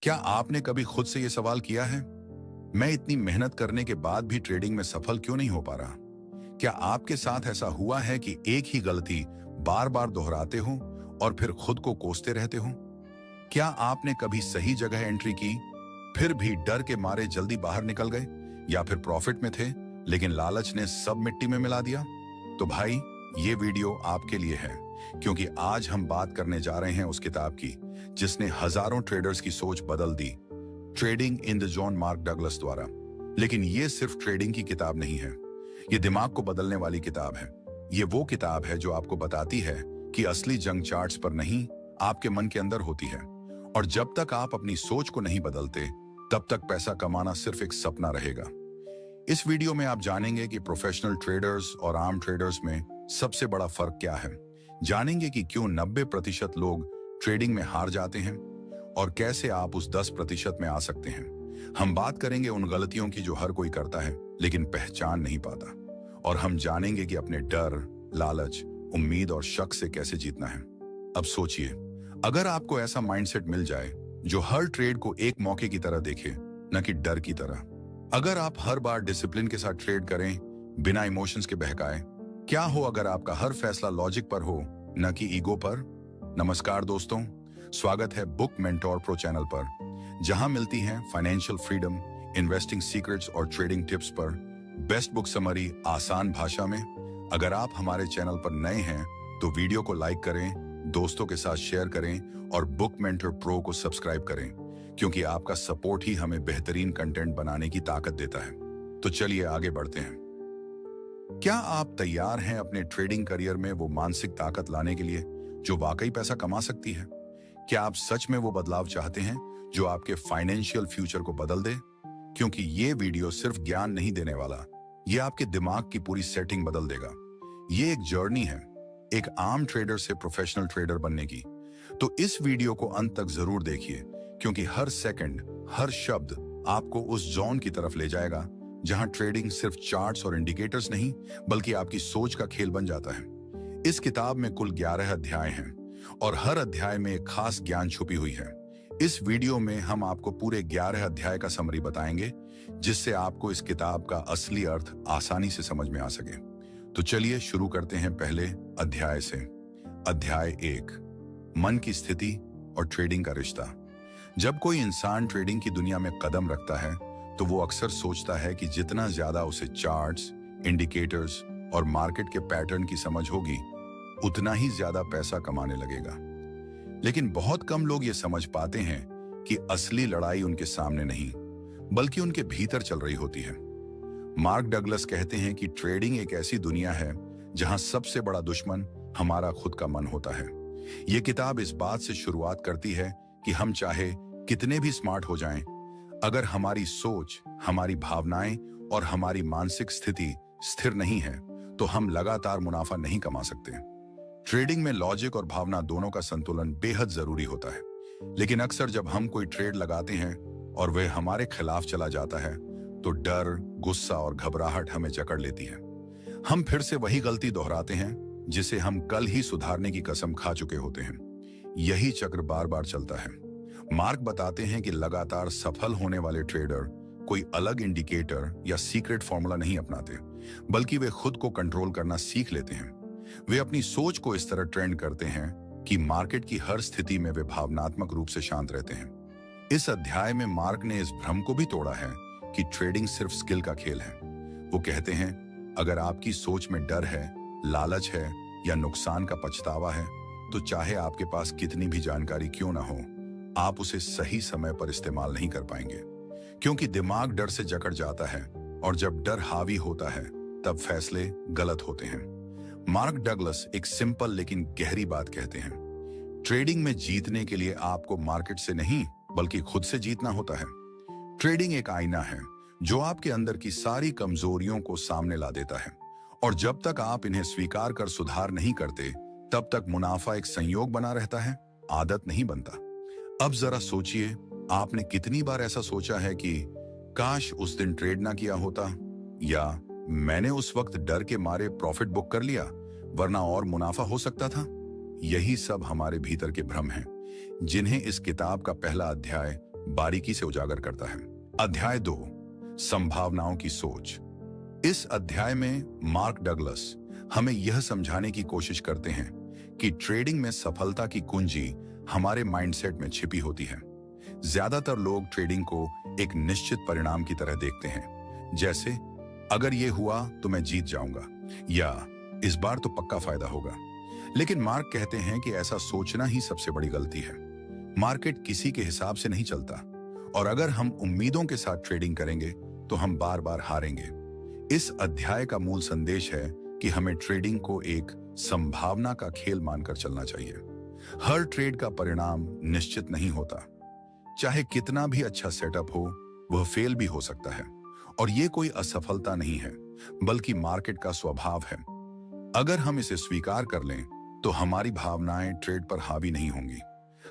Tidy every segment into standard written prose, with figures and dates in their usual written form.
क्या आपने कभी खुद से यह सवाल किया है, मैं इतनी मेहनत करने के बाद भी ट्रेडिंग में सफल क्यों नहीं हो पा रहा? क्या आपके साथ ऐसा हुआ है कि एक ही गलती बार बार दोहराते हो और फिर खुद को कोसते रहते हो? क्या आपने कभी सही जगह एंट्री की, फिर भी डर के मारे जल्दी बाहर निकल गए, या फिर प्रॉफिट में थे लेकिन लालच ने सब मिट्टी में मिला दिया? तो भाई, ये वीडियो आपके लिए है, क्योंकि आज हम बात करने जा रहे हैं उस किताब की जिसने हजारों ट्रेडर्स की सोच बदल दी, trading in the zone Mark Douglas द्वारा। लेकिन ये सिर्फ ट्रेडिंग की किताब नहीं है, ये दिमाग को बदलने वाली किताब है। ये वो किताब है जो आपको बताती है कि असली जंग चार्ट्स पर नहीं, आपके मन के अंदर होती है। और जब तक आप अपनी सोच को नहीं बदलते, तब तक पैसा कमाना सिर्फ एक सपना रहेगा। इस वीडियो में आप जानेंगे कि प्रोफेशनल ट्रेडर्स और आम ट्रेडर्स में सबसे बड़ा फर्क क्या है, जानेंगे कि क्यों 90% लोग ट्रेडिंग में हार जाते हैं और कैसे आप उस 10% में आ सकते हैं। हम बात करेंगे उन गलतियों की जो हर कोई करता है लेकिन पहचान नहीं पाता, और हम जानेंगे कि अपने डर, लालच, उम्मीद और शक से कैसे जीतना है। अब सोचिए, अगर आपको ऐसा माइंडसेट मिल जाए जो हर ट्रेड को एक मौके की तरह देखे, न कि डर की तरह। अगर आप हर बार डिसिप्लिन के साथ ट्रेड करें, बिना इमोशंस के बहकाए। क्या हो अगर आपका हर फैसला लॉजिक पर हो, न कि ईगो पर? नमस्कार दोस्तों, स्वागत है बुक मेंटोर प्रो चैनल पर, जहां मिलती हैं फाइनेंशियल फ्रीडम, इन्वेस्टिंग सीक्रेट्स और ट्रेडिंग टिप्स पर बेस्ट बुक समरी आसान भाषा में। अगर आप हमारे चैनल पर नए हैं तो वीडियो को लाइक करें, दोस्तों के साथ शेयर करें और बुक मेंटोर प्रो को सब्सक्राइब करें, क्योंकि आपका सपोर्ट ही हमें बेहतरीन कंटेंट बनाने की ताकत देता है। तो चलिए आगे बढ़ते हैं। क्या आप तैयार हैं अपने ट्रेडिंग करियर में वो मानसिक ताकत लाने के लिए जो वाकई पैसा कमा सकती है? क्या आप सच में वो बदलाव चाहते हैं जो आपके फाइनेंशियल फ्यूचर को बदल दे? क्योंकि ये वीडियो सिर्फ ज्ञान नहीं देने वाला, ये आपके दिमाग की पूरी सेटिंग बदल देगा। ये एक जर्नी है, एक आम ट्रेडर से प्रोफेशनल ट्रेडर बनने की। तो इस वीडियो को अंत तक जरूर देखिए, क्योंकि हर सेकंड, हर शब्द आपको उस जोन की तरफ ले जाएगा जहां ट्रेडिंग सिर्फ चार्ट्स और इंडिकेटर्स नहीं, बल्कि आपकी सोच का खेल बन जाता है। इस किताब में कुल 11 अध्याय हैं और हर अध्याय में एक खास ज्ञान छुपी हुई है। इस वीडियो में हम आपको पूरे 11 अध्याय का समरी बताएंगे, जिससे आपको इस किताब का असली अर्थ आसानी से समझ में आ सके। तो चलिए शुरू करते हैं पहले अध्याय से। अध्याय 1, मन की स्थिति और ट्रेडिंग का रिश्ता। जब कोई इंसान ट्रेडिंग की दुनिया में कदम रखता है तो वो अक्सर सोचता है कि जितना ज्यादा उसे चार्ट्स, इंडिकेटर्स और मार्केट के पैटर्न की समझ होगी, उतना ही ज्यादा पैसा कमाने लगेगा। लेकिन बहुत कम लोग ये समझ पाते हैं कि असली लड़ाई उनके सामने नहीं, बल्कि उनके भीतर चल रही होती है। मार्क डगलस कहते हैं कि ट्रेडिंग एक ऐसी दुनिया है जहां सबसे बड़ा दुश्मन हमारा खुद का मन होता है। ये किताब इस बात से शुरुआत करती है कि हम चाहे कितने भी स्मार्ट हो जाएं, अगर हमारी सोच, हमारी भावनाएं और हमारी मानसिक स्थिति स्थिर नहीं है तो हम लगातार मुनाफा नहीं कमा सकते। ट्रेडिंग में लॉजिक और भावना दोनों का संतुलन बेहद जरूरी होता है। लेकिन अक्सर जब हम कोई ट्रेड लगाते हैं और वह हमारे खिलाफ चला जाता है तो डर, गुस्सा और घबराहट हमें जकड़ लेती है। हम फिर से वही गलती दोहराते हैं जिसे हम कल ही सुधारने की कसम खा चुके होते हैं। यही चक्र बार बार चलता है। मार्क बताते हैं कि लगातार सफल होने वाले ट्रेडर कोई अलग इंडिकेटर या सीक्रेट फॉर्मूला नहीं अपनाते, बल्कि वे खुद को कंट्रोल करना सीख लेते हैं। वे अपनी सोच को इस तरह ट्रेंड करते हैं कि मार्केट की हर स्थिति में वे भावनात्मक रूप से शांत रहते हैं। इस अध्याय में मार्क ने इस भ्रम को भी तोड़ा है कि ट्रेडिंग सिर्फ स्किल का खेल है। वो कहते हैं, अगर आपकी सोच में डर है, लालच है या नुकसान का पछतावा है, तो चाहे आपके पास कितनी भी जानकारी क्यों ना हो, आप उसे सही समय पर इस्तेमाल नहीं कर पाएंगे। क्योंकि दिमाग डर से जकड़ जाता है और जब डर हावी होता है तब फैसले गलत होते हैं। मार्क डगलस एक सिंपल लेकिन गहरी बात कहते हैं, ट्रेडिंग में जीतने के लिए आपको मार्केट से नहीं बल्कि खुद से जीतना होता है। ट्रेडिंग एक आईना है जो आपके अंदर की सारी कमजोरियों को सामने ला देता है, और जब तक आप इन्हें स्वीकार कर सुधार नहीं करते, तब तक मुनाफा एक संयोग बना रहता है, आदत नहीं बनता। अब जरा सोचिए, आपने कितनी बार ऐसा सोचा है कि काश उस दिन ट्रेड ना किया होता, या मैंने उस वक्त डर के मारे प्रॉफिट बुक कर लिया वरना और मुनाफा हो सकता था। यही सब हमारे भीतर के भ्रम हैं, जिन्हें इस किताब का पहला अध्याय बारीकी से उजागर करता है। अध्याय 2, संभावनाओं की सोच। इस अध्याय में मार्क डगलस हमें यह समझाने की कोशिश करते हैं कि ट्रेडिंग में सफलता की कुंजी हमारे माइंडसेट में छिपी होती है। ज्यादातर लोग ट्रेडिंग को एक निश्चित परिणाम की तरह देखते हैं, जैसे अगर ये हुआ तो मैं जीत जाऊंगा या इस बार तो पक्का फायदा होगा। लेकिन मार्क कहते हैं कि ऐसा सोचना ही सबसे बड़ी गलती है। मार्केट किसी के हिसाब से नहीं चलता और अगर हम उम्मीदों के साथ ट्रेडिंग करेंगे तो हम बार बार हारेंगे। इस अध्याय का मूल संदेश है कि हमें ट्रेडिंग को एक संभावना का खेल मानकर चलना चाहिए। हर ट्रेड का परिणाम निश्चित नहीं होता। चाहे कितना भी अच्छा सेटअप हो, वह फेल भी हो सकता है और यह कोई असफलता नहीं है, बल्कि मार्केट का स्वभाव है। अगर हम इसे स्वीकार कर लें तो हमारी भावनाएं ट्रेड पर हावी नहीं होंगी।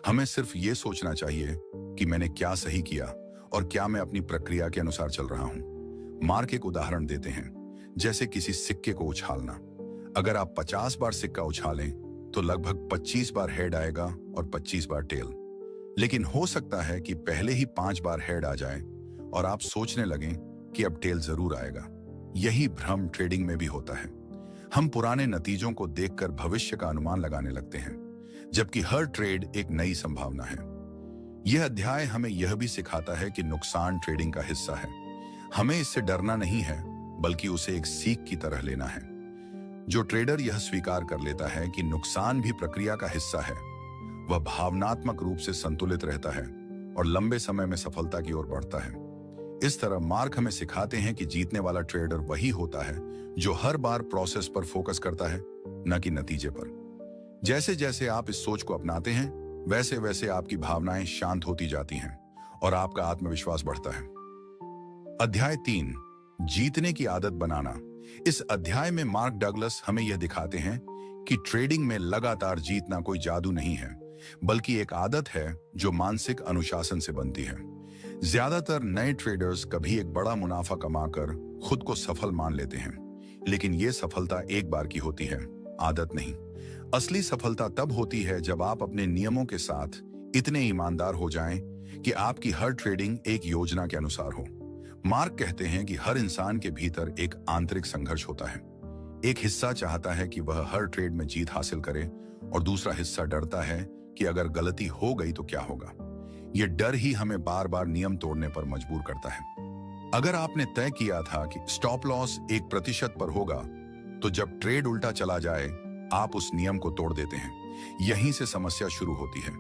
हमें सिर्फ ये सोचना चाहिए कि मैंने क्या सही किया और क्या मैं अपनी प्रक्रिया के अनुसार चल रहा हूं। मार्क एक उदाहरण देते हैं, जैसे किसी सिक्के को उछालना। अगर आप 50 बार सिक्का उछालें तो लगभग 25 बार हेड आएगा और 25 बार टेल। लेकिन हो सकता है कि पहले ही 5 बार हेड आ जाए और आप सोचने लगें कि अब टेल जरूर आएगा। यही भ्रम ट्रेडिंग में भी होता है। हम पुराने नतीजों को देखकर भविष्य का अनुमान लगाने लगते हैं, जबकि हर ट्रेड एक नई संभावना है। यह अध्याय हमें यह भी सिखाता है कि नुकसान ट्रेडिंग का हिस्सा है। हमें इससे डरना नहीं है, बल्कि उसे एक सीख की तरह लेना है। जो ट्रेडर यह स्वीकार कर लेता है कि नुकसान भी प्रक्रिया का हिस्सा है, वह भावनात्मक रूप से संतुलित रहता है और लंबे समय में सफलता की ओर बढ़ता है। इस तरह मार्क हमें सिखाते हैं कि जीतने वाला ट्रेडर वही होता है जो हर बार प्रोसेस पर फोकस करता है, न कि नतीजे पर। जैसे जैसे आप इस सोच को अपनाते हैं, वैसे वैसे आपकी भावनाएं शांत होती जाती हैं और आपका आत्मविश्वास बढ़ता है। अध्याय 3, जीतने की आदत बनाना। इस अध्याय में मार्क डगलस हमें यह दिखाते हैं कि ट्रेडिंग में लगातार जीतना कोई जादू नहीं है, बल्कि एक आदत है जो मानसिक अनुशासन से बनती है। ज्यादातर नए ट्रेडर्स कभी एक बड़ा मुनाफा कमाकर खुद को सफल मान लेते हैं, लेकिन यह सफलता एक बार की होती है, आदत नहीं। असली सफलता तब होती है जब आप अपने नियमों के साथ इतने ईमानदार हो जाएं कि आपकी हर ट्रेडिंग एक योजना के अनुसार हो। मार्क कहते हैं कि हर इंसान के भीतर एक आंतरिक संघर्ष होता है। एक हिस्सा चाहता है कि वह हर ट्रेड में जीत हासिल करे और दूसरा हिस्सा डरता है कि अगर गलती हो गई तो क्या होगा। यह डर ही हमें बार बार नियम तोड़ने पर मजबूर करता है। अगर आपने तय किया था कि स्टॉप लॉस 1% पर होगा, तो जब ट्रेड उल्टा चला जाए आप उस नियम को तोड़ देते हैं। यहीं से समस्या शुरू होती है।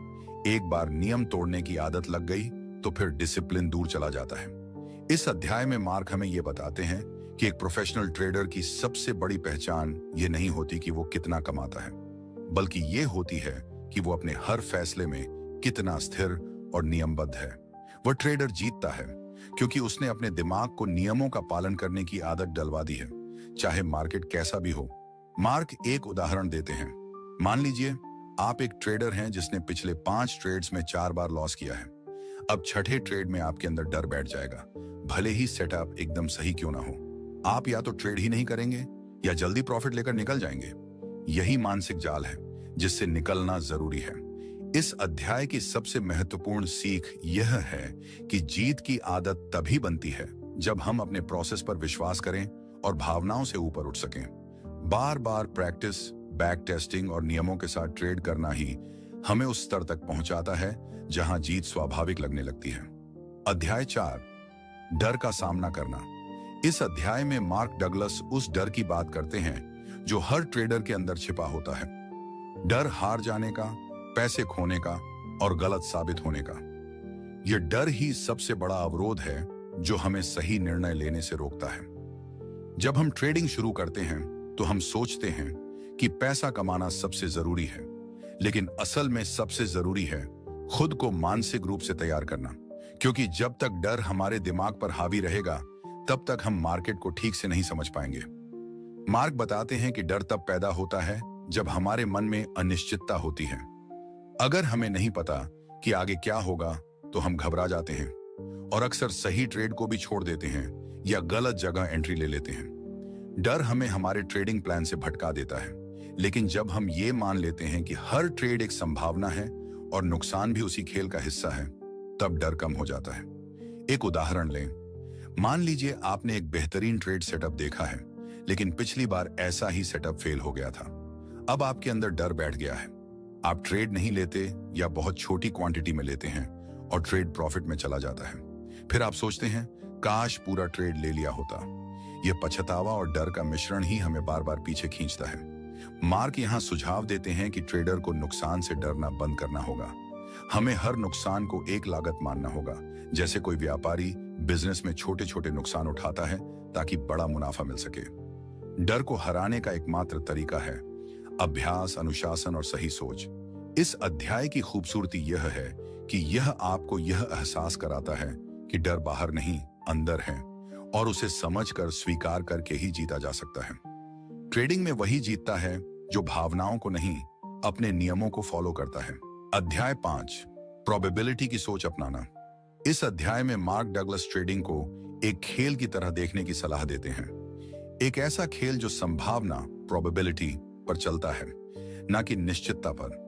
एक बार नियम तोड़ने की आदत लग गई तो फिर डिसिप्लिन दूर चला जाता है। इस अध्याय में मार्क हमें यह बताते हैं कि एक प्रोफेशनल ट्रेडर की सबसे बड़ी पहचान ये नहीं होती कि वो कितना कमाता है, बल्कि ये होती है कि वो अपने हर फैसले में कितना स्थिर और नियमबद्ध है। वह ट्रेडर जीतता है क्योंकि उसने अपने दिमाग को नियमों का पालन करने की आदत डलवा दी है, चाहे मार्केट कैसा भी हो। मार्क एक उदाहरण देते हैं। मान लीजिए आप एक ट्रेडर हैं जिसने पिछले 5 ट्रेड्स में 4 बार लॉस किया है। अब छठे ट्रेड में आपके अंदर डर बैठ जाएगा, भले ही सेटअप एकदम सही क्यों ना हो। आप या तो ट्रेड ही नहीं करेंगे या जल्दी प्रॉफिट लेकर निकल जाएंगे। यही मानसिक जाल है जिससे निकलना जरूरी है। इस अध्याय की सबसे महत्वपूर्ण सीख यह है कि जीत की आदत तभी बनती है जब हम अपने प्रोसेस पर विश्वास करें और भावनाओं से ऊपर उठ सकें। बार बार प्रैक्टिस, बैक टेस्टिंग और नियमों के साथ ट्रेड करना ही हमें उस स्तर तक पहुंचाता है जहां जीत स्वाभाविक लगने लगती है। अध्याय 4, डर का सामना करना। इस अध्याय में मार्क डगलस उस डर की बात करते हैं जो हर ट्रेडर के अंदर छिपा होता है। डर हार जाने का, पैसे खोने का और गलत साबित होने का। यह डर ही सबसे बड़ा अवरोध है जो हमें सही निर्णय लेने से रोकता है। जब हम ट्रेडिंग शुरू करते हैं तो हम सोचते हैं कि पैसा कमाना सबसे जरूरी है, लेकिन असल में सबसे जरूरी है खुद को मानसिक रूप से तैयार करना, क्योंकि जब तक डर हमारे दिमाग पर हावी रहेगा तब तक हम मार्केट को ठीक से नहीं समझ पाएंगे। मार्क बताते हैं कि डर तब पैदा होता है जब हमारे मन में अनिश्चितता होती है। अगर हमें नहीं पता कि आगे क्या होगा तो हम घबरा जाते हैं और अक्सर सही ट्रेड को भी छोड़ देते हैं या गलत जगह एंट्री ले लेते हैं। डर हमें हमारे ट्रेडिंग प्लान से भटका देता है, लेकिन जब हम ये मान लेते हैं कि हर ट्रेड एक संभावना है और नुकसान भी उसी खेल का हिस्सा है, तब डर कम हो जाता है। एक उदाहरण लें। मान लीजिए आपने एक बेहतरीन ट्रेड सेटअप देखा है, लेकिन पिछली बार ऐसा ही सेटअप फेल हो गया था। अब आपके अंदर डर बैठ गया है। आप ट्रेड नहीं लेते या बहुत छोटी क्वांटिटी में लेते हैं और ट्रेड प्रॉफिट में चला जाता है। फिर आप सोचते हैं, काश पूरा ट्रेड ले लिया होता। यह पछतावा और डर का मिश्रण ही हमें बार बार पीछे खींचता है। मार्क यहां सुझाव देते हैं कि ट्रेडर को नुकसान से डरना बंद करना होगा। हमें हर नुकसान को एक लागत मानना होगा, जैसे कोई व्यापारी बिजनेस में छोटे छोटे नुकसान उठाता है ताकि बड़ा मुनाफा मिल सके। डर को हराने का एकमात्र तरीका है अभ्यास, अनुशासन और सही सोच। इस अध्याय की खूबसूरती यह है कि यह आपको यह एहसास कराता है कि डर बाहर नहीं, अंदर है, और उसे समझकर स्वीकार करके ही जीता जा सकता है। ट्रेडिंग में वही जीतता है जो भावनाओं को नहीं, अपने नियमों को फॉलो करता है। अध्याय 5, प्रोबेबिलिटी की सोच अपनाना। इस अध्याय में मार्क डगलस ट्रेडिंग को एक खेल की तरह देखने की सलाह देते हैं। एक ऐसा खेल जो संभावना, प्रोबेबिलिटी पर चलता है, ना कि निश्चितता पर।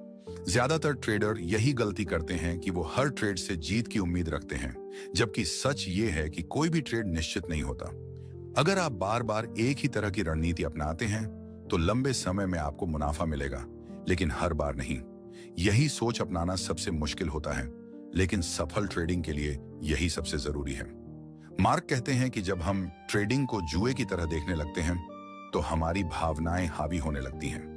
ज्यादातर ट्रेडर यही गलती करते हैं कि वो हर ट्रेड से जीत की उम्मीद रखते हैं, जबकि सच ये है कि कोई भी ट्रेड निश्चित नहीं होता। अगर आप बार बार एक ही तरह की रणनीति अपनाते हैं तो लंबे समय में आपको मुनाफा मिलेगा, लेकिन हर बार नहीं। यही सोच अपनाना सबसे मुश्किल होता है, लेकिन सफल ट्रेडिंग के लिए यही सबसे जरूरी है। मार्क कहते हैं कि जब हम ट्रेडिंग को जुए की तरह देखने लगते हैं तो हमारी भावनाएं हावी होने लगती हैं,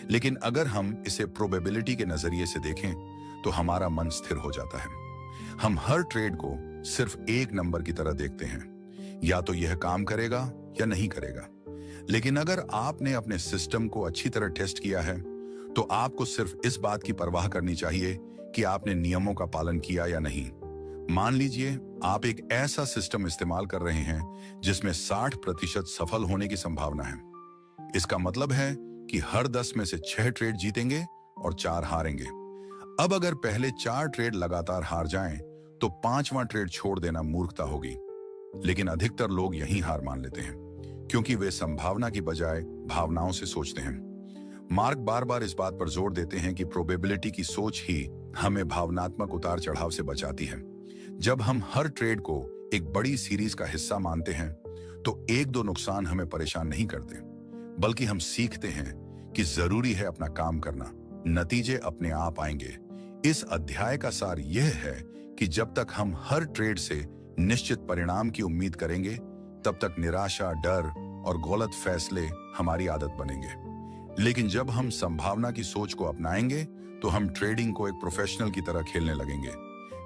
लेकिन अगर हम इसे प्रोबेबिलिटी के नजरिए से देखें तो हमारा मन स्थिर हो जाता है। हम हर ट्रेड को सिर्फ एक नंबर की तरह देखते हैं, या तो यह काम करेगा या नहीं करेगा। लेकिन अगर आपने अपने सिस्टम को अच्छी तरह टेस्ट किया है तो आपको सिर्फ इस बात की परवाह करनी चाहिए कि आपने नियमों का पालन किया या नहीं। मान लीजिए आप एक ऐसा सिस्टम इस्तेमाल कर रहे हैं जिसमें 60% सफल होने की संभावना है। इसका मतलब है कि हर 10 में से 6 ट्रेड जीतेंगे और 4 हारेंगे। अब अगर पहले 4 ट्रेड लगातार हार जाएं तो 5वां ट्रेड छोड़ देना मूर्खता होगी। लेकिन अधिकतर लोग यही हार मान लेते हैं, क्योंकि वे संभावना की बजाय भावनाओं से सोचते हैं। मार्क बार बार इस बात पर जोर देते हैं कि प्रोबेबिलिटी की सोच ही हमें भावनात्मक उतार चढ़ाव से बचाती है। जब हम हर ट्रेड को एक बड़ी सीरीज का हिस्सा मानते हैं तो 1-2 नुकसान हमें परेशान नहीं करते, बल्कि हम सीखते हैं कि जरूरी है अपना काम करना, नतीजे अपने आप आएंगे। इस अध्याय का सार यह है कि जब तक हम हर ट्रेड से निश्चित परिणाम की उम्मीद करेंगे, तब तक निराशा, डर और गलत फैसले हमारी आदत बनेंगे। लेकिन जब हम संभावना की सोच को अपनाएंगे तो हम ट्रेडिंग को एक प्रोफेशनल की तरह खेलने लगेंगे,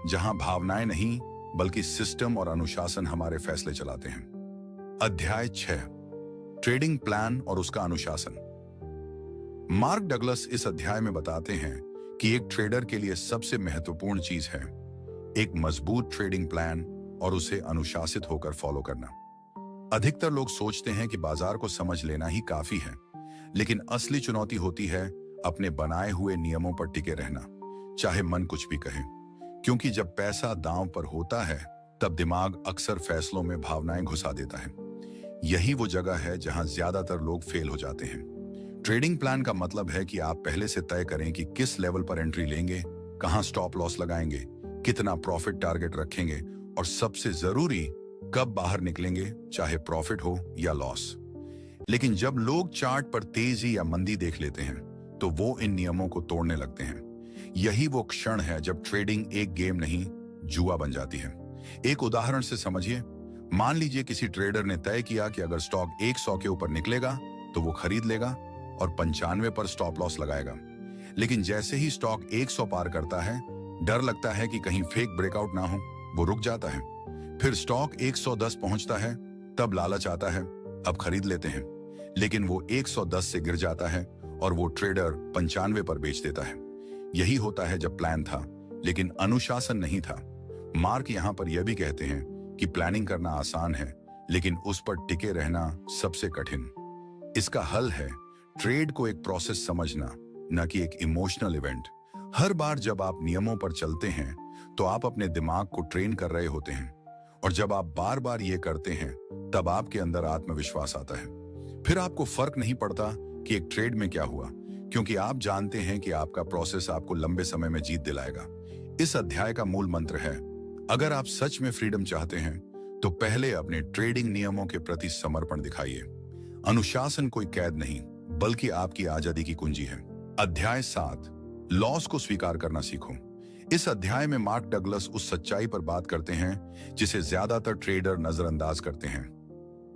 जहां भावनाएं नहीं बल्कि सिस्टम और अनुशासन हमारे फैसले चलाते हैं। अध्याय 6, ट्रेडिंग प्लान और उसका अनुशासन। मार्क डगलस इस अध्याय में बताते हैं कि एक ट्रेडर के लिए सबसे महत्वपूर्ण चीज है एक मजबूत ट्रेडिंग प्लान और उसे अनुशासित होकर फॉलो करना। अधिकतर लोग सोचते हैं कि बाजार को समझ लेना ही काफी है, लेकिन असली चुनौती होती है अपने बनाए हुए नियमों पर टिके रहना, चाहे मन कुछ भी कहे। क्योंकि जब पैसा दांव पर होता है तब दिमाग अक्सर फैसलों में भावनाएं घुसा देता है। यही वो जगह है जहां ज्यादातर लोग फेल हो जाते हैं। ट्रेडिंग प्लान का मतलब है कि आप पहले से तय करें कि किस लेवल पर एंट्री लेंगे, कहां स्टॉप लॉस लगाएंगे, कितना प्रॉफिट टारगेट रखेंगे और सबसे जरूरी कब बाहर निकलेंगे, चाहे प्रॉफिट हो या लॉस। लेकिन जब लोग चार्ट पर तेजी या मंदी देख लेते हैं तो वो इन नियमों को तोड़ने लगते हैं। यही वो क्षण है जब ट्रेडिंग एक गेम नहीं, जुआ बन जाती है। एक उदाहरण से समझिए। मान लीजिए किसी ट्रेडर ने तय किया कि अगर स्टॉक 100 के ऊपर निकलेगा तो वो खरीद लेगा और 95 पर स्टॉप लॉस लगाएगा। लेकिन जैसे ही स्टॉक 100 पार करता है, डर लगता है कि कहीं फेक ब्रेकआउट ना हो, वो रुक जाता है। फिर स्टॉक 110 पहुंचता है, तब लालच आता है, अब खरीद लेते हैं। लेकिन वो 110 से गिर जाता है और वो ट्रेडर 95 पर बेच देता है। यही होता है जब प्लान था लेकिन अनुशासन नहीं था। मार्क यहां पर यह भी कहते हैं कि प्लानिंग करना आसान है, लेकिन उस पर टिके रहना सबसे कठिन। इसका हल है ट्रेड को एक प्रोसेस समझना, न कि एक इमोशनल इवेंट। हर बार जब आप नियमों पर चलते हैं तो आप अपने दिमाग को ट्रेन कर रहे होते हैं, और जब आप बार बार ये करते हैं तब आपके अंदर आत्मविश्वास आता है। फिर आपको फर्क नहीं पड़ता कि एक ट्रेड में क्या हुआ, क्योंकि आप जानते हैं कि आपका प्रोसेस आपको लंबे समय में जीत दिलाएगा। इस अध्याय का मूल मंत्र है अगर आप सच में फ्रीडम चाहते हैं तो पहले अपने ट्रेडिंग नियमों के प्रति समर्पण दिखाइए। अनुशासन कोई कैद नहीं, बल्कि आपकी आजादी की कुंजी है। अध्याय 7, लॉस को स्वीकार करना सीखो। इस अध्याय में मार्क डगलस उस सच्चाई पर बात करते हैं जिसे ज्यादातर ट्रेडर नजरअंदाज करते हैं।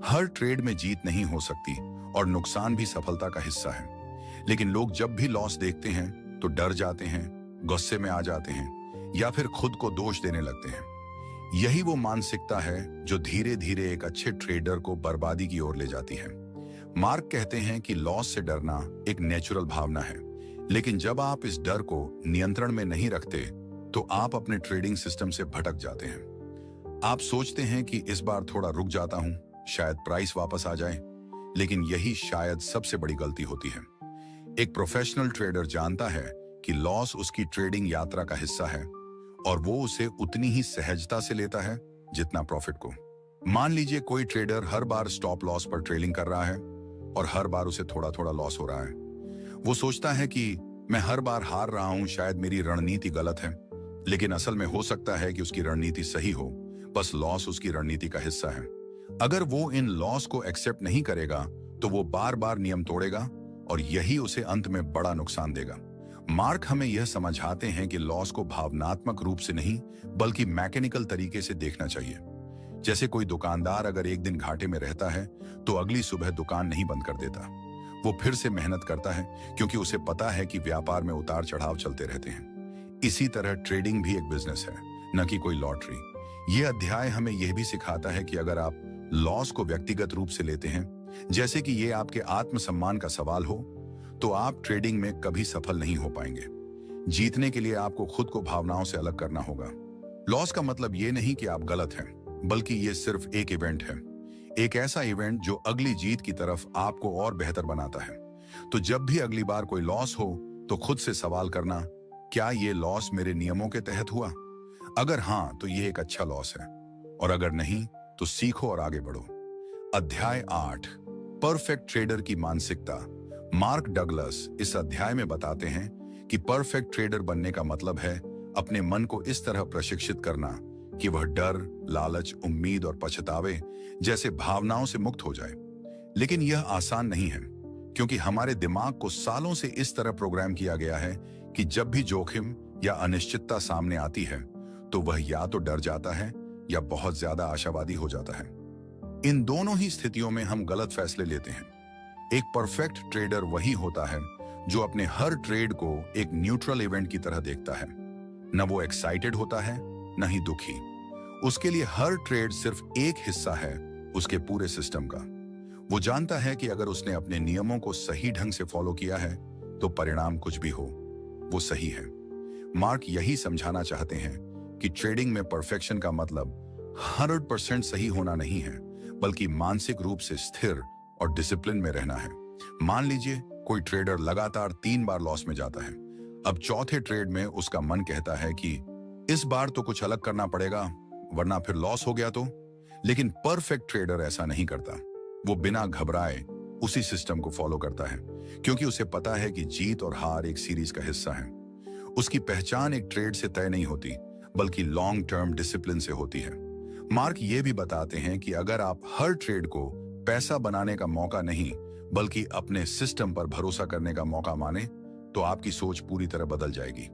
हर ट्रेड में जीत नहीं हो सकती और नुकसान भी सफलता का हिस्सा है। लेकिन लोग जब भी लॉस देखते हैं तो डर जाते हैं, गुस्से में आ जाते हैं या फिर खुद को दोष देने लगते हैं। यही वो मानसिकता है जो धीरे धीरे एक अच्छे ट्रेडर को बर्बादी की ओर ले जाती है। मार्क कहते हैं कि लॉस से डरना एक नेचुरल भावना है, लेकिन जब आप इस डर को नियंत्रण में नहीं रखते तो आप अपने ट्रेडिंग सिस्टम से भटक जाते हैं। आप सोचते हैं कि इस बार थोड़ा रुक जाता हूं, शायद प्राइस वापस आ जाए, लेकिन यही शायद सबसे बड़ी गलती होती है। एक प्रोफेशनल ट्रेडर जानता है कि लॉस उसकी ट्रेडिंग यात्रा का हिस्सा है और वो उसे उतनी ही सहजता से लेता है जितना प्रॉफिट को। मान लीजिए कोई ट्रेडर हर बार स्टॉप लॉस पर ट्रेडिंग कर रहा है और हर बार उसे थोड़ा थोड़ा लॉस हो रहा है। वो सोचता है कि मैं हर बार हार रहा हूं, शायद मेरी रणनीति गलत है। लेकिन असल में हो सकता है कि उसकी रणनीति सही हो, बस लॉस उसकी रणनीति का हिस्सा है। अगर वो इन लॉस को एक्सेप्ट नहीं करेगा तो वो बार बार नियम तोड़ेगा और यही उसे अंत में बड़ा नुकसान देगा। मार्क हमें यह समझाते हैं कि लॉस को भावनात्मक रूप से नहीं बल्कि मैकेनिकल तरीके से देखना चाहिए। जैसे कोई दुकानदार अगर एक दिन घाटे में रहता है तो अगली सुबह दुकान नहीं बंद कर देता। वो फिर से मेहनत करता है क्योंकि उसे पता है कि व्यापार में उतार चढ़ाव चलते रहते हैं। इसी तरह ट्रेडिंग भी एक बिजनेस है, न कि कोई लॉटरी। ये अध्याय हमें यह भी सिखाता है कि अगर आप लॉस को व्यक्तिगत रूप से लेते हैं, जैसे कि ये आपके आत्मसम्मान का सवाल हो, तो आप ट्रेडिंग में कभी सफल नहीं हो पाएंगे। जीतने के लिए आपको खुद को भावनाओं से अलग करना होगा। लॉस का मतलब ये नहीं कि आप गलत हैं, बल्कि ये सिर्फ एक इवेंट है, एक ऐसा इवेंट जो अगली जीत की तरफ आपको और बेहतर बनाता है। तो जब भी अगली बार कोई लॉस हो तो खुद से सवाल करना, क्या ये लॉस मेरे नियमों के तहत हुआ? अगर हां, तो ये एक अच्छा लॉस है, और अगर नहीं तो सीखो और आगे बढ़ो। अध्याय 8, परफेक्ट ट्रेडर की मानसिकता। मार्क डगलस इस अध्याय में बताते हैं कि परफेक्ट ट्रेडर बनने का मतलब है अपने मन को इस तरह प्रशिक्षित करना कि वह डर, लालच, उम्मीद और पछतावे जैसे भावनाओं से मुक्त हो जाए। लेकिन यह आसान नहीं है, क्योंकि हमारे दिमाग को सालों से इस तरह प्रोग्राम किया गया है कि जब भी जोखिम या अनिश्चितता सामने आती है तो वह या तो डर जाता है या बहुत ज्यादा आशावादी हो जाता है। इन दोनों ही स्थितियों में हम गलत फैसले लेते हैं। एक परफेक्ट ट्रेडर वही होता है जो अपने हर ट्रेड को एक न्यूट्रल इवेंट की तरह देखता है। न वो एक्साइटेड होता है, न ही दुखी। उसके लिए हर ट्रेड सिर्फ एक हिस्सा है उसके पूरे सिस्टम का। वो जानता है कि अगर उसने अपने नियमों को सही ढंग से फॉलो किया है तो परिणाम कुछ भी हो, वो सही है। मार्क यही समझाना चाहते हैं कि ट्रेडिंग में परफेक्शन का मतलब 100% सही होना नहीं है, बल्कि मानसिक रूप से स्थिर और डिसिप्लिन में रहना है। मान लीजिए कोई ट्रेडर लगातार 3 बार लॉस में जाता है। अब चौथे ट्रेड में उसका मन कहता है कि इस बार तो कुछ अलग करना पड़ेगा, वरना फिर लॉस हो गया तो। लेकिन परफेक्ट ट्रेडर ऐसा नहीं करता। वो बिना घबराए उसी सिस्टम को फॉलो करता है, क्योंकि उसे पता है कि जीत और हार एक सीरीज का हिस्सा है। उसकी पहचान एक ट्रेड से तय नहीं होती, बल्कि लॉन्ग टर्म डिसिप्लिन से होती है। मार्क ये भी बताते हैं कि अगर आप हर ट्रेड को पैसा बनाने का मौका नहीं, बल्कि अपने सिस्टम पर भरोसा करने का मौका माने, तो आपकी सोच पूरी तरह बदल जाएगी।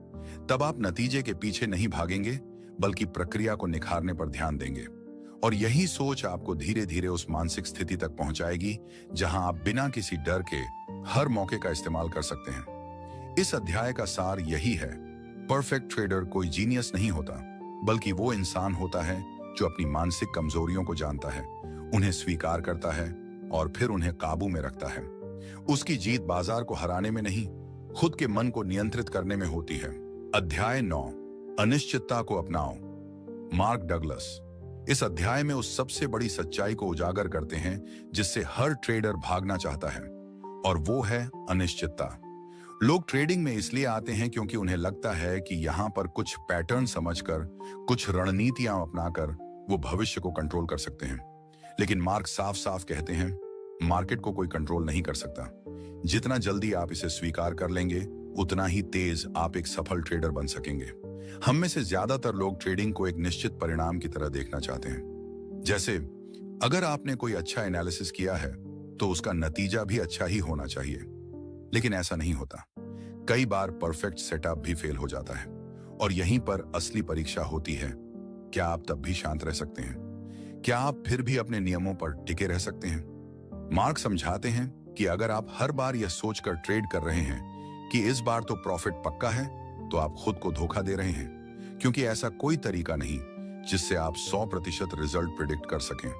तब आप नतीजे के पीछे नहीं भागेंगे, बल्कि प्रक्रिया को निखारने पर ध्यान देंगे। और यही सोच आपको धीरे धीरे उस मानसिक स्थिति तक पहुंचाएगी जहां आप बिना किसी डर के हर मौके का इस्तेमाल कर सकते हैं। इस अध्याय का सार यही है, परफेक्ट ट्रेडर कोई जीनियस नहीं होता, बल्कि वो इंसान होता है जो अपनी मानसिक कमजोरियों को जानता है, उन्हें स्वीकार करता है और फिर उन्हें काबू में रखता है। उसकी जीत बाजार को हराने में नहीं, खुद के मन को नियंत्रित करने में होती है। अध्याय 9, अनिश्चितता को अपनाओ। मार्क डगलस इस अध्याय में उस सबसे बड़ी सच्चाई को उजागर करते हैं जिससे हर ट्रेडर भागना चाहता है, और वो है अनिश्चितता। लोग ट्रेडिंग में इसलिए आते हैं क्योंकि उन्हें लगता है कि यहां पर कुछ पैटर्न समझकर, कुछ रणनीतियां अपनाकर वो भविष्य को कंट्रोल कर सकते हैं। लेकिन मार्क साफ साफ कहते हैं, मार्केट को कोई कंट्रोल नहीं कर सकता। जितना जल्दी आप इसे स्वीकार कर लेंगे, उतना ही तेज आप एक सफल ट्रेडर बन सकेंगे। हम में से ज्यादातर लोग ट्रेडिंग को एक निश्चित परिणाम की तरह देखना चाहते हैं। जैसे अगर आपने कोई अच्छा एनालिसिस किया है तो उसका नतीजा भी अच्छा ही होना चाहिए, लेकिन ऐसा नहीं होता। कई बार परफेक्ट सेटअप भी फेल हो जाता है और यहीं पर असली परीक्षा होती है। क्या आप तब भी शांत रह सकते हैं? क्या आप फिर भी अपने नियमों पर टिके रह सकते हैं? मार्क समझाते हैं कि अगर आप हर बार यह सोचकर ट्रेड कर रहे हैं कि इस बार तो प्रॉफिट पक्का है, तो आप खुद को धोखा दे रहे हैं, क्योंकि ऐसा कोई तरीका नहीं जिससे आप 100% रिजल्ट प्रिडिक्ट कर सकें।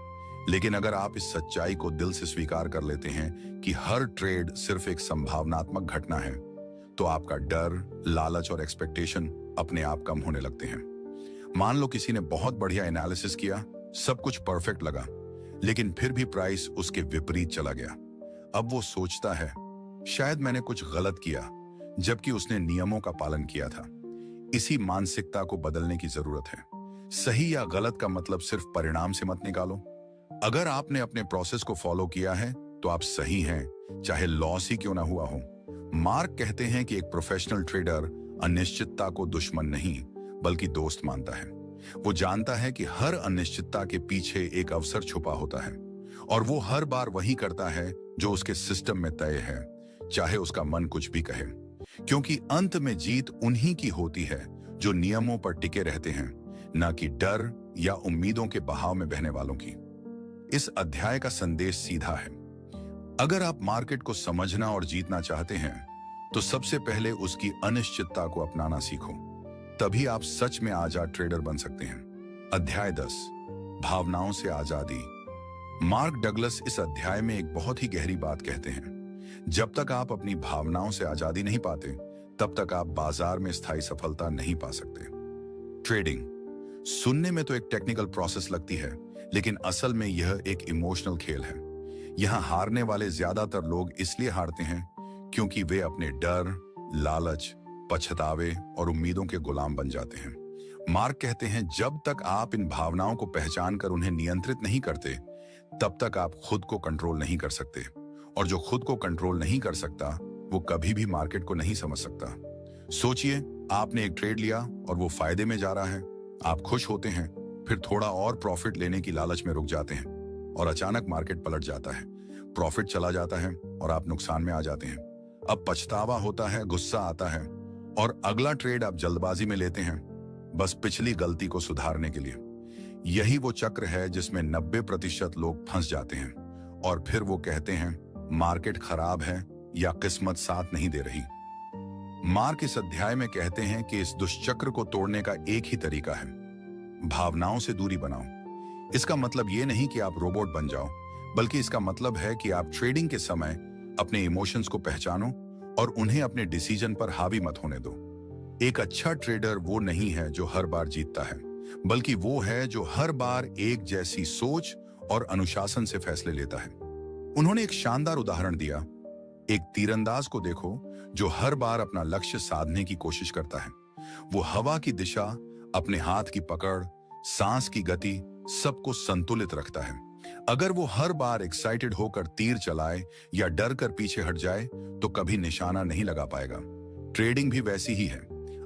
लेकिन अगर आप इस सच्चाई को दिल से स्वीकार कर लेते हैं कि हर ट्रेड सिर्फ एक संभावनात्मक घटना है, तो आपका डर, लालच और एक्सपेक्टेशन अपने आप कम होने लगते हैं। मान लो किसी ने बहुत बढ़िया एनालिसिस किया, सब कुछ परफेक्ट लगा, लेकिन फिर भी प्राइस उसके विपरीत चला गया। अब वो सोचता है शायद मैंने कुछ गलत किया, जबकि उसने नियमों का पालन किया था। इसी मानसिकता को बदलने की जरूरत है। सही या गलत का मतलब सिर्फ परिणाम से मत निकालो। अगर आपने अपने प्रोसेस को फॉलो किया है तो आप सही हैं, चाहे लॉस ही क्यों ना हुआ हो। मार्क कहते हैं कि एक प्रोफेशनल ट्रेडर अनिश्चितता को दुश्मन नहीं बल्कि दोस्त मानता है। वो जानता है कि हर अनिश्चितता के पीछे एक अवसर छुपा होता है और वो हर बार वही करता है जो उसके सिस्टम में तय है, चाहे उसका मन कुछ भी कहे, क्योंकि अंत में जीत उन्हीं की होती है जो नियमों पर टिके रहते हैं, न कि डर या उम्मीदों के बहाव में बहने वालों की। इस अध्याय का संदेश सीधा है। अगर आप मार्केट को समझना और जीतना चाहते हैं तो सबसे पहले उसकी अनिश्चितता को अपनाना सीखो, तभी आप सच में आजाद ट्रेडर बन सकते हैं। अध्याय 10, भावनाओं से आजादी। मार्क डगलस इस अध्याय में एक बहुत ही गहरी बात कहते हैं। जब तक आप अपनी भावनाओं से आजादी नहीं पाते, तब तक आप बाजार में स्थायी सफलता नहीं पा सकते। ट्रेडिंग सुनने में तो एक टेक्निकल प्रोसेस लगती है, लेकिन असल में यह एक इमोशनल खेल है। यहां हारने वाले ज्यादातर लोग इसलिए हारते हैं क्योंकि वे अपने डर, लालच, पछतावे और उम्मीदों के गुलाम बन जाते हैं। मार्क कहते हैं जब तक आप इन भावनाओं को पहचान कर उन्हें नियंत्रित नहीं करते, तब तक आप खुद को कंट्रोल नहीं कर सकते, और जो खुद को कंट्रोल नहीं कर सकता वो कभी भी मार्केट को नहीं समझ सकता। सोचिए, आपने एक ट्रेड लिया और वो फायदे में जा रहा है। आप खुश होते हैं, फिर थोड़ा और प्रॉफिट लेने की लालच में रुक जाते हैं और अचानक मार्केट पलट जाता है, प्रॉफिट चला जाता है और आप नुकसान में आ जाते हैं। अब पछतावा होता है, गुस्सा आता है और अगला ट्रेड आप जल्दबाजी में लेते हैं, बस पिछली गलती को सुधारने के लिए। यही वो चक्र है जिसमें 90% लोग फंस जाते हैं और फिर वो कहते हैं मार्केट खराब है या किस्मत साथ नहीं दे रही। मार्क इस अध्याय में कहते हैं कि इस दुष्चक्र को तोड़ने का एक ही तरीका है, भावनाओं से दूरी बनाओ। इसका मतलब ये नहीं कि आप रोबोट बन जाओ, बल्कि इसका मतलब है कि आप ट्रेडिंग के समय अपने इमोशंस को पहचानो और उन्हें अपने डिसीजन पर हावी मत होने दो। एक अच्छा ट्रेडर वो नहीं है जो हर बार जीतता है, बल्कि वो है जो हर बार एक जैसी सोच और अनुशासन से फैसले लेता है। उन्होंने एक शानदार उदाहरण दिया। एक तीरंदाज को देखो जो हर बार अपना लक्ष्य साधने की कोशिश करता है। वो हवा की दिशा, अपने हाथ की पकड़, सांस की गति, सबको संतुलित रखता है। अगर वो हर बार एक्साइटेड होकर तीर चलाए या डर कर पीछे हट जाए तो कभी निशाना नहीं लगा पाएगा। ट्रेडिंग भी वैसी ही है।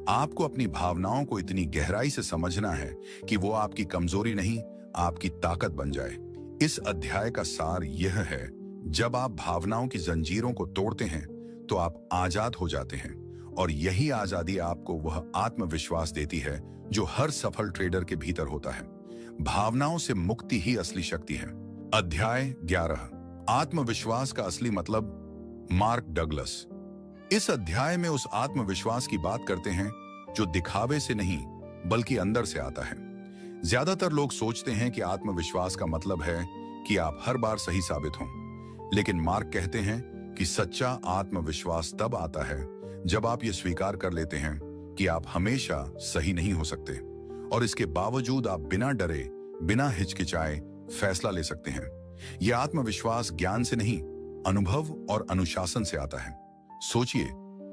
आपको अपनी भावनाओं को इतनी गहराई से समझना है कि वो आपकी कमजोरी नहीं, आपकी ताकत बन जाए। इस अध्याय का सार यह है, जब आप भावनाओं की जंजीरों को तोड़ते हैं तो आप आजाद हो जाते हैं, और यही आजादी आपको वह आत्मविश्वास देती है जो हर सफल ट्रेडर के भीतर होता है। भावनाओं से मुक्ति ही असली शक्ति है। अध्याय 11, आत्मविश्वास का असली मतलब। मार्क डगलस इस अध्याय में उस आत्मविश्वास की बात करते हैं जो दिखावे से नहीं बल्कि अंदर से आता है। ज्यादातर लोग सोचते हैं कि आत्मविश्वास का मतलब है कि आप हर बार सही साबित हों, लेकिन मार्क कहते हैं कि सच्चा आत्मविश्वास तब आता है जब आप ये स्वीकार कर लेते हैं कि आप हमेशा सही नहीं हो सकते, और इसके बावजूद आप बिना डरे, बिना हिचकिचाए फैसला ले सकते हैं। यह आत्मविश्वास ज्ञान से नहीं, अनुभव और अनुशासन से आता है। सोचिए,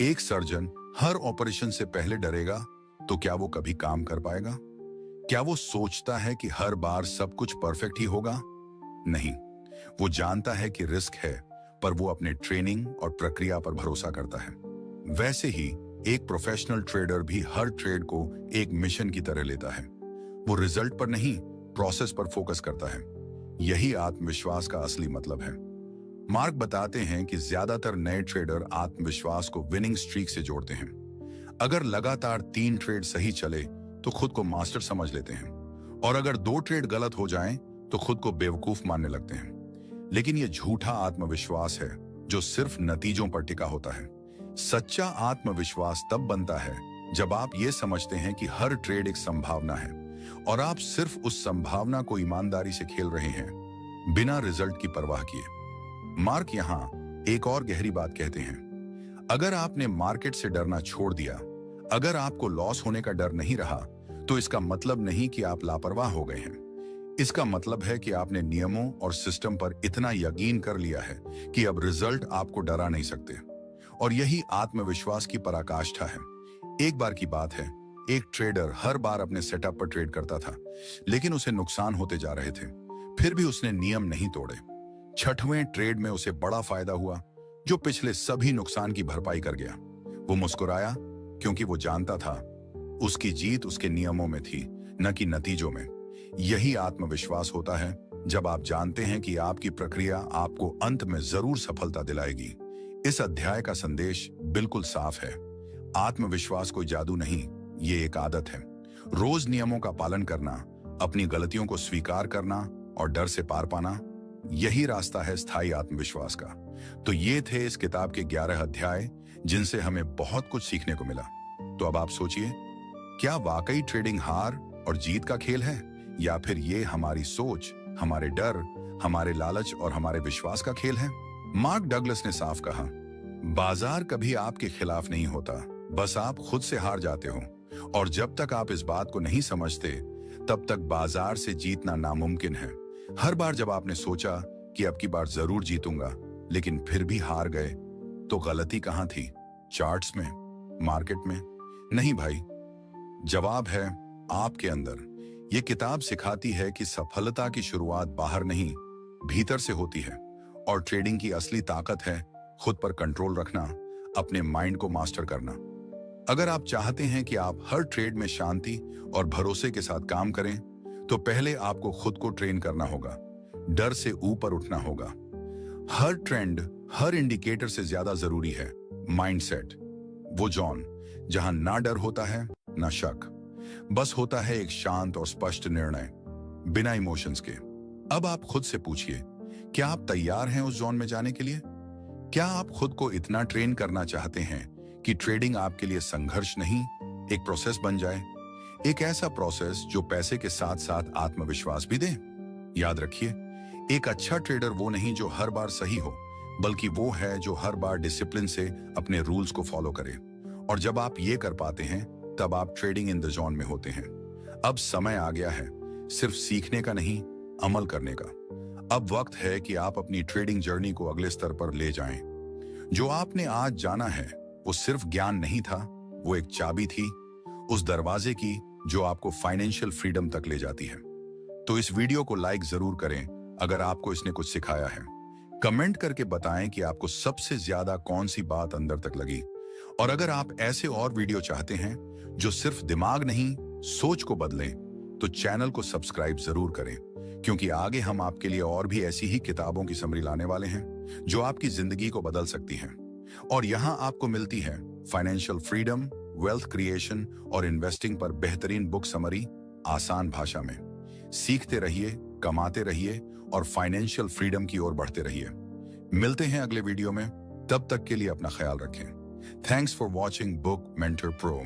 एक सर्जन हर ऑपरेशन से पहले डरेगा तो क्या वो कभी काम कर पाएगा? क्या वो सोचता है कि हर बार सब कुछ परफेक्ट ही होगा? नहीं, वो जानता है कि रिस्क है, पर वो अपने ट्रेनिंग और प्रक्रिया पर भरोसा करता है। वैसे ही एक प्रोफेशनल ट्रेडर भी हर ट्रेड को एक मिशन की तरह लेता है। वो रिजल्ट पर नहीं, प्रोसेस पर फोकस करता है। यही आत्मविश्वास का असली मतलब है। मार्क बताते हैं कि ज्यादातर नए ट्रेडर आत्मविश्वास को विनिंग स्ट्रीक से जोड़ते हैं। अगर लगातार 3 ट्रेड सही चले तो खुद को मास्टर समझ लेते हैं, और अगर 2 ट्रेड गलत हो जाएं तो खुद को बेवकूफ मानने लगते हैं। लेकिन यह झूठा आत्मविश्वास है जो सिर्फ नतीजों पर टिका होता है। सच्चा आत्मविश्वास तब बनता है जब आप ये समझते हैं कि हर ट्रेड एक संभावना है और आप सिर्फ उस संभावना को ईमानदारी से खेल रहे हैं, बिना रिजल्ट की परवाह किए। मार्क यहां एक और गहरी बात कहते हैं। अगर आपने मार्केट से डरना छोड़ दिया, अगर आपको लॉस होने का डर नहीं रहा, तो इसका मतलब नहीं कि आप लापरवाह हो गए हैं। इसका मतलब है कि आपने नियमों और सिस्टम पर इतना यकीन कर लिया है कि अब रिजल्ट आपको डरा नहीं सकते। और यही आत्मविश्वास की पराकाष्ठा है। एक बार की बात है, एक ट्रेडर हर बार अपने सेटअप पर ट्रेड करता था, लेकिन उसे नुकसान होते जा रहे थे। फिर भी उसने नियम नहीं तोड़े। 6वें ट्रेड में उसे बड़ा फायदा हुआ, जो पिछले सभी नुकसान की भरपाई कर गया। वो मुस्कुराया क्योंकि वो जानता था उसकी जीत उसके नियमों में थी, न कि नतीजों में। यही आत्मविश्वास होता है जब आप जानते हैं कि आपकी प्रक्रिया आपको अंत में जरूर सफलता दिलाएगी। इस अध्याय का संदेश बिल्कुल साफ है। आत्मविश्वास कोई जादू नहीं, ये एक आदत है। रोज नियमों का पालन करना, अपनी गलतियों को स्वीकार करना और डर से पार पाना, यही रास्ता है स्थायी आत्मविश्वास का। तो ये थे इस किताब के 11 अध्याय, जिनसे हमें बहुत कुछ सीखने को मिला। तो अब आप सोचिए, क्या वाकई ट्रेडिंग हार और जीत का खेल है, या फिर ये हमारी सोच, हमारे डर, हमारे लालच और हमारे विश्वास का खेल है? मार्क डगलस ने साफ कहा, बाजार कभी आपके खिलाफ नहीं होता, बस आप खुद से हार जाते हो। और जब तक आप इस बात को नहीं समझते, तब तक बाजार से जीतना नामुमकिन है। हर बार जब आपने सोचा कि अब की बार जरूर जीतूंगा, लेकिन फिर भी हार गए, तो गलती कहां थी? चार्ट्स में? मार्केट में? नहीं भाई, जवाब है आपके अंदर। ये किताब सिखाती है कि सफलता की शुरुआत बाहर नहीं, भीतर से होती है। और ट्रेडिंग की असली ताकत है खुद पर कंट्रोल रखना, अपने माइंड को मास्टर करना। अगर आप चाहते हैं कि आप हर ट्रेड में शांति और भरोसे के साथ काम करें, तो पहले आपको खुद को ट्रेन करना होगा, डर से ऊपर उठना होगा। हर ट्रेंड, हर इंडिकेटर से ज्यादा जरूरी है माइंडसेट। वो जोन जहां ना डर होता है ना शक, बस होता है एक शांत और स्पष्ट निर्णय, बिना इमोशंस के। अब आप खुद से पूछिए, क्या आप तैयार हैं उस जोन में जाने के लिए? क्या आप खुद को इतना ट्रेन करना चाहते हैं कि ट्रेडिंग आपके लिए संघर्ष नहीं, एक प्रोसेस बन जाए? एक ऐसा प्रोसेस जो पैसे के साथ साथ आत्मविश्वास भी दे। याद रखिए, एक अच्छा ट्रेडर वो नहीं जो हर बार सही हो, बल्कि वो है जो हर बार डिसिप्लिन से अपने रूल्स को फॉलो करे। और जब आप ये कर पाते हैं, तब आप ट्रेडिंग इन द जोन में होते हैं। अब समय आ गया है सिर्फ सीखने का नहीं, अमल करने का। अब वक्त है कि आप अपनी ट्रेडिंग जर्नी को अगले स्तर पर ले जाएं। जो आपने आज जाना है, वो सिर्फ ज्ञान नहीं था, वो एक चाबी थी उस दरवाजे की जो आपको फाइनेंशियल फ्रीडम तक ले जाती है। तो इस वीडियो को लाइक जरूर करें अगर आपको इसने कुछ सिखाया है। कमेंट करके बताएं कि आपको सबसे ज्यादा कौन सी बात अंदर तक लगी। और अगर आप ऐसे और वीडियो चाहते हैं जो सिर्फ दिमाग नहीं, सोच को बदलें, तो चैनल को सब्सक्राइब जरूर करें, क्योंकि आगे हम आपके लिए और भी ऐसी ही किताबों की समरी लाने वाले हैं जो आपकी जिंदगी को बदल सकती हैं। और यहां आपको मिलती है फाइनेंशियल फ्रीडम, वेल्थ क्रिएशन और इन्वेस्टिंग पर बेहतरीन बुक समरी आसान भाषा में। सीखते रहिए, कमाते रहिए और फाइनेंशियल फ्रीडम की ओर बढ़ते रहिए। मिलते हैं अगले वीडियो में, तब तक के लिए अपना ख्याल रखें। Thanks for watching book mentor pro.